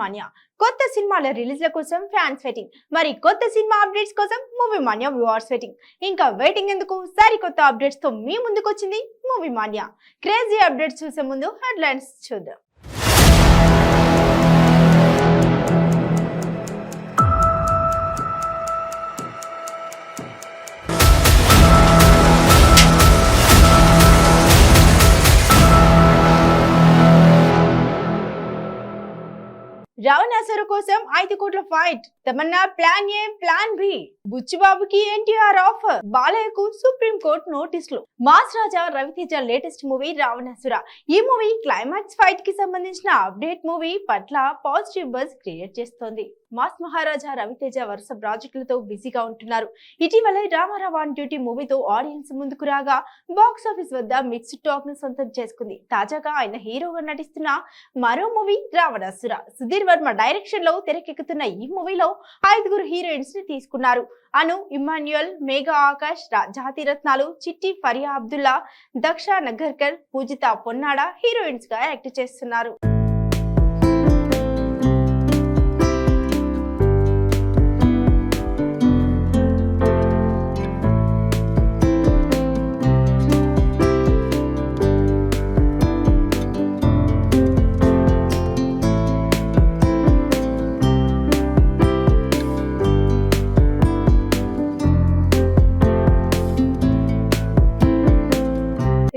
Mania కొత్త సినిమాల రిలీజ్ల కోసం ఫ్యాన్స్ వెయిటింగ్. మరి కొత్త సినిమా అప్డేట్స్ కోసం మూవీ మానియా వ్యూవర్స్ వెయిటింగ్. ఇంకా వెయిటింగ్ ఎందుకు, సరికొత్త అప్డేట్స్ తో మీ ముందుకు వచ్చింది మూవీ మానియా. క్రేజీ అప్డేట్స్ చూసే ముందు హెడ్లైన్స్ చూద్దాం. రావణాసుర కోసం 5 కోట్ల fight. Tamannaah plan A plan B. బుచ్చిబాబుకి ఎన్టీఆర్ ఆఫర్. బాలయ్యకు సుప్రీం కోర్టు నోటీసులు. Mass Raja Raviteja latest movie Ravanasura. ఈ మూవీ క్లైమాక్స్ ఫైట్ కి సంబంధించిన అప్డేట్ మూవీ పట్ల పాజిటివ్ బజ్ క్రియేట్ చేస్తోంది. మాస్ మహారాజా రవితేజ వరుస ప్రాజెక్టులతో బిజీగా ఉంటున్నారు. ఇటీవలే రామారావు ఆన్ డ్యూటీ మూవీతో ఆడియన్స్ ముందుకు రాగా బాక్స్ ఆఫీస్ వద్ద మిక్స్డ్ టాక్ ను సొంతం చేసుకుంది. తాజాగా ఆయన హీరోగా నటిస్తున్న మరో మూవీ రావణాసుర. సుధీర్ వర్మ డైరెక్షన్ లో తెరకెక్కుతున్న ఈ మూవీలో 5 హీరోయిన్స్ ని తీసుకున్నారు. అను, ఇమ్మాన్యుయల్, మేఘా ఆకాష్, జాతి రత్నాలు, చిట్టి ఫరియా అబ్దుల్లా, దక్ష నగర్కర్, పూజిత పొన్నాడ హీరోయిన్స్ గా యాక్ట్ చేస్తున్నారు.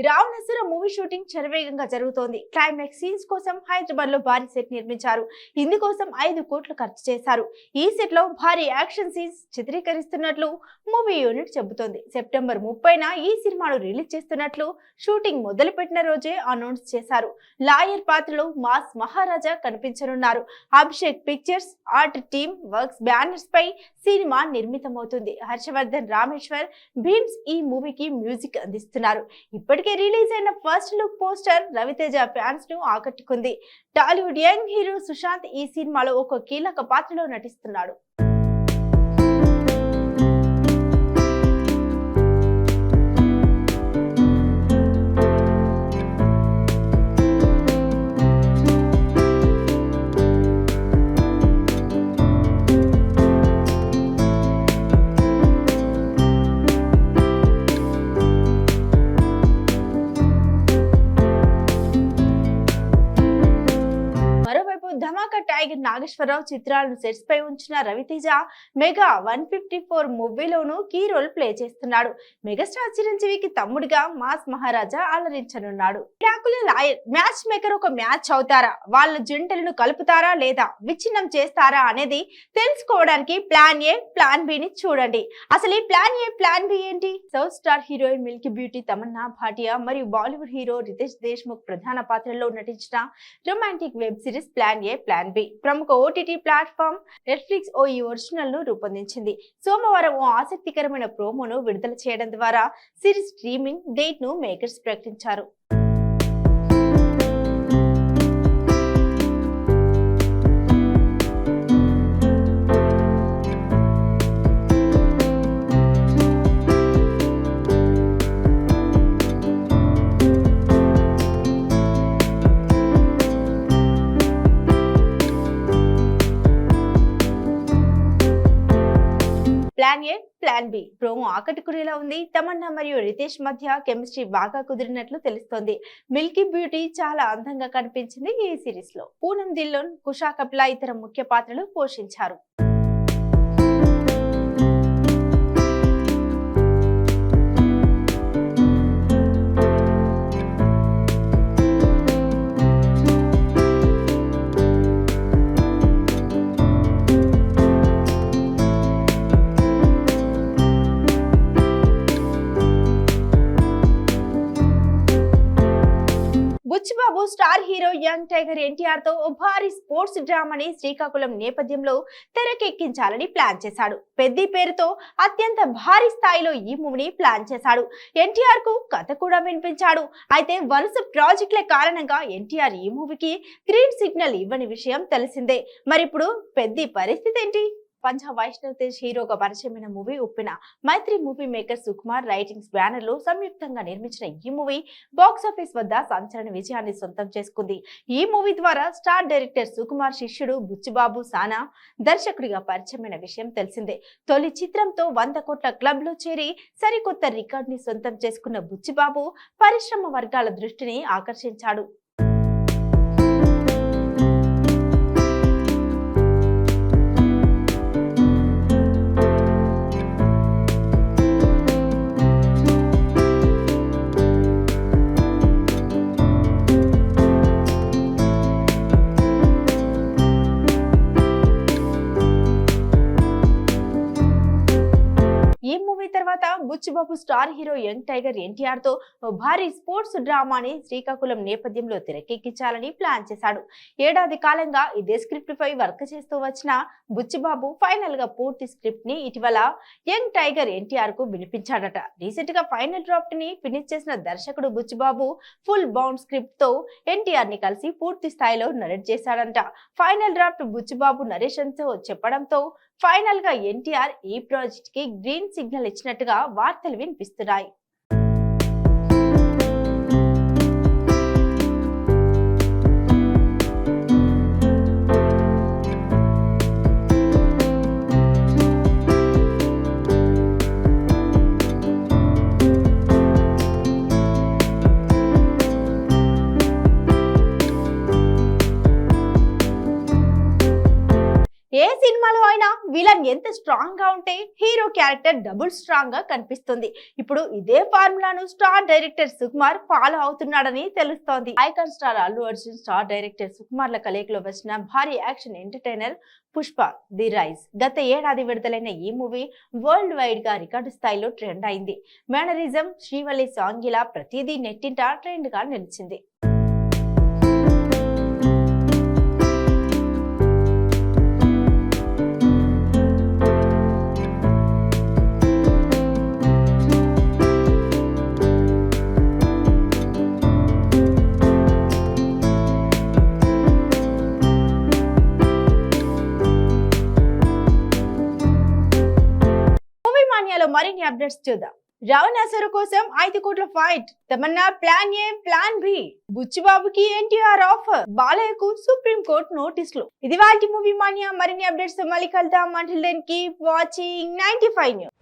రావణాసుర మూవీ షూటింగ్ శరవేగంగా జరుగుతోంది. క్లైమాక్స్ సీన్స్ కోసం హైదరాబాద్ లో భారీ సెట్ నిర్మించారు. ఇందుకోసం 5 కోట్లు ఖర్చు చేశారు. ఈ సెట్ లో భారీ యాక్షన్ సీన్స్ చిత్రీకరిస్తున్నట్లు మూవీ యూనిట్ చెబుతోంది. సెప్టెంబర్ 30న ఈ సినిమాను రిలీజ్ చేస్తున్నట్లు షూటింగ్ మొదలుపెట్టిన రోజే అనౌన్స్ చేశారు. లాయర్ పాత్రలో మాస్ మహారాజా కనిపించనున్నారు. Abhishek pictures art team works banners పై సినిమా నిర్మితమవుతుంది. హర్షవర్ధన్ రామేశ్వర్ భీమ్స్ ఈ మూవీకి మ్యూజిక్ అందిస్తున్నారు. ఇప్పటికే రిలీజ్ అయిన first look poster Raviteja fans ను ఆకట్టుకుంది. టాలీవుడ్ యంగ్ హీరో సుశాంత్ ఈ సినిమాలో ఒక కీలక పాత్రలో నటిస్తున్నాడు. ధమాకా టైగర్ నాగేశ్వరరావు చిత్రాలను సెట్స్ పై ఉంచిన రవితేజ మెగా 154 మూవీలోనూ కీ రోల్ ప్లే చేస్తున్నాడు. మెగాస్టార్ చిరంజీవికి తమ్ముడిగా మాస్ మహారాజా అలరించనున్నాడు. లాయర్ మ్యాచ్ మేకర్ ఒక మ్యాచ్ అవుతారా, వాళ్ళ జంటలను కలుపుతారా లేదా విచ్ఛిన్నం చేస్తారా అనేది తెలుసుకోవడానికి ప్లాన్ ఏ ప్లాన్ బి ని చూడండి. అసలు ఈ ప్లాన్ ఏ ప్లాన్ బి ఏంటి? South star heroine Milky beauty Tamannaah Bhatia మరియు బాలీవుడ్ హీరో రితేష్ దేశ్ముఖ్ ప్రధాన పాత్రల్లో నటించిన romantic web series plan A plan B ప్రముఖ ఓటీటీ ప్లాట్ఫామ్ నెట్ఫ్లిక్స్ ఈ ఒరిజినల్ ను రూపొందించింది. సోమవారం ఓ ఆసక్తికరమైన ప్రోమోను విడుదల చేయడం ద్వారా సిరీస్ స్ట్రీమింగ్ డేట్ ను మేకర్స్ ప్రకటించారు. Plan A plan B promo ఆకట్టుకునేలా ఉంది. తమన్నా మరియు రితేష్ మధ్య కెమిస్ట్రీ బాగా కుదిరినట్లు తెలుస్తోంది. మిల్కీ బ్యూటీ చాలా అందంగా కనిపించింది ఈ సిరీస్ లో. పూనం దిల్లోన్, కుషా కప్లా ఇతర ముఖ్య పాత్రలు పోషించారు. Buchibabu star hero young tiger NTR తో ఓ భారీ స్పోర్ట్స్ డ్రామాని శ్రీకాకుళం నేపథ్యంలో తెరకెక్కించాలని ప్లాన్ చేశాడు. పెద్ది పేరుతో అత్యంత భారీ స్థాయిలో ఈ మూవీని ప్లాన్ చేశాడు. ఎన్టీఆర్ కు కథ కూడా వినిపించాడు. అయితే వరుస ప్రాజెక్టుల కారణంగా ఎన్టీఆర్ ఈ మూవీకి గ్రీన్ సిగ్నల్ ఇవ్వని విషయం తెలిసిందే. మరి ఇప్పుడు పెద్ది పరిస్థితి ఏంటి? పంజాబ్ వైష్ణవ్ తేజ్ హీరోగా పరిచయమైన movie Uppena. Mythri movie maker Sukumar writings banner లో సంయుక్తంగా నిర్మించిన ఈ మూవీ బాక్సాఫీస్ వద్ద సంచలన విజయాన్ని సొంతం చేసుకుంది. ఈ మూవీ ద్వారా స్టార్ డైరెక్టర్ సుకుమార్ శిష్యుడు బుచ్చిబాబు సానా దర్శకుడిగా పరిచయమైన విషయం తెలిసిందే. తొలి చిత్రంతో 100 కోట్ల క్లబ్ లో చేరి సరికొత్త రికార్డ్ ని సొంతం చేసుకున్న బుచ్చిబాబు పరిశ్రమ వర్గాల దృష్టిని ఆకర్షించాడు. ఈ మూవీ తర్వాత Buchibabu star hero young tiger NTR తో భారీ స్పోర్ట్స్ డ్రామాని శ్రీకాకుళం నేపథ్యంలో తెరకెక్కించాలని ప్లాన్ చేశాడు. ఏడాది కాలంగా ఇదే స్క్రిప్ట్ పై వర్క్ చేస్తూ వచ్చిన బుచ్చిబాబు ఫైనల్ గా పూర్తి స్క్రిప్ట్ ని ఇటీవల యంగ్ టైగర్ ఎన్టీఆర్ కు వినిపించాడట. రీసెంట్ గా ఫైనల్ డ్రాఫ్ట్ ని ఫినిష్ చేసిన దర్శకుడు బుచ్చిబాబు ఫుల్ బౌండ్ స్క్రిప్ట్ తో ఎన్టీఆర్ ని కలిసి పూర్తి స్థాయిలో నరేట్ చేశాడంట. ఫైనల్ డ్రాఫ్ట్ బుచ్చిబాబు నరేషన్ తో చెప్పడంతో ఫైనల్ గా ఎన్టీఆర్ ఈ ప్రాజెక్ట్ కి గ్రీన్ సిగ్నల్ ఇచ్చినట్టుగా వార్తలు వినిపిస్తున్నాయి. ఏ సినిమాలో అయినా విలన్ ఎంత స్ట్రాంగ్ గా ఉంటే హీరో క్యారెక్టర్ డబుల్ స్ట్రాంగ్ గా కనిపిస్తుంది. ఇప్పుడు ఇదే ఫార్ములాను స్టార్ డైరెక్టర్ సుకుమార్ ఫాలో అవుతున్నాడని తెలుస్తోంది. Icon star Allu Arjun star director సుకుమార్ల కలయికలో వచ్చిన భారీ action entertainer Pushpa the rise. గత ఏడాది విడుదలైన ఈ మూవీ వరల్డ్ వైడ్ గా రికార్డు స్థాయిలో ట్రెండ్ అయింది. మేనరిజం, శ్రీవల్లి సాంగ్ ఇలా ప్రతిదీ నెట్టింట ట్రెండ్ గా నిలిచింది. మరిన్ని అప్డేట్స్ చూద్దాం. రావణాసురు కోసం 5 కోట్ల fight, Tamannaah plan A plan B, బుచ్చిబాబుకి ఎన్టీఆర్ ఆఫర్, బాలయ్యకు సుప్రీం కోర్టు నోటీసులు. ఇది వాటి మూవీ మానియా. మరిన్ని అప్డేట్స్ మళ్ళీ కలుద్దాం. Until then keep watching 95 news.